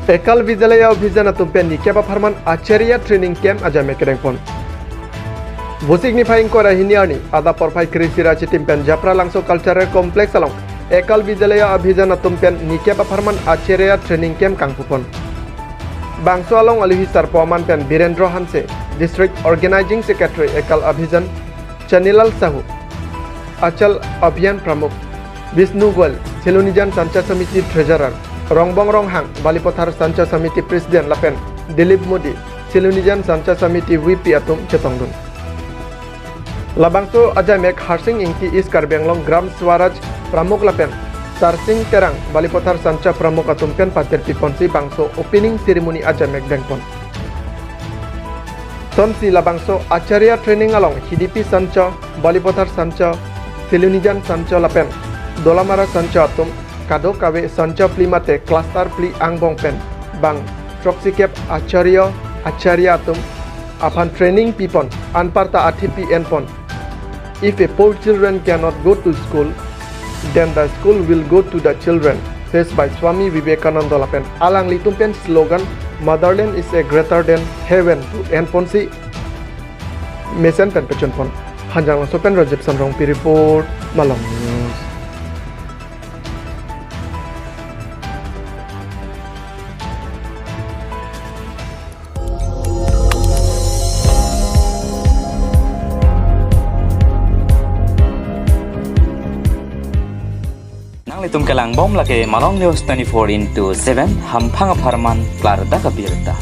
Ekal Vidyalaya Abhijana tumpen Nikeba Farman Acharya Training Camp Ajame Kerengpon. Busik ni Phaing Kora Hiniarni Ada Porphai Krisira Chitimpen Japra Langso Cultural Complex along Ekal Vidyalaya Abhijana tumpen Nikeba Farman Acharya Training Camp Kangpupon. Bangso along Alihisar Poman Pen Birendra Hanse District Organizing Secretary Ekal Abhijan Chanilal Sahu Achal Abhiyan Pramukh Vishnu Goel Selunijan Sancha Samiti Treasurer Rongbong Ronghang Balipothar Sancha Samiti President Lapen Dilip Modi Selunijan Sancha Samiti VP Atum Chetongdun Labangso Ajamek Harsing Ingti East Karbenglong Gram Swaraj Pramukh Lapen Sarsing Terang Balipothar Sancha Pramukh Atum Pen Patir Piponsi Bangso Opening Ceremony Ajamek Dengpon Tonsi Labangso Acharya Training along Hidipi Sancha Balipothar Sancha Selunijan Sancha Lapen Dolamara Sancha Atum Kado Kawe Sancha Plimate Cluster Pli Angbong Pen Bang Troksikep Acharya Atum Upon training Pipon Anparta Atipi Enpon. If a poor children cannot go to school, then the school will go to the children. Faced by Swami Vivekananda Lapen Alang Litumpen slogan Motherland is a greater than heaven to Enponsi Mesen Pen Pechonpon Hanjang Sopen Rajib Sanrong Pi report Malam News. Litum kelang bom lagi Malong News 24/7 Hampang Aparman Klarda Kabirta.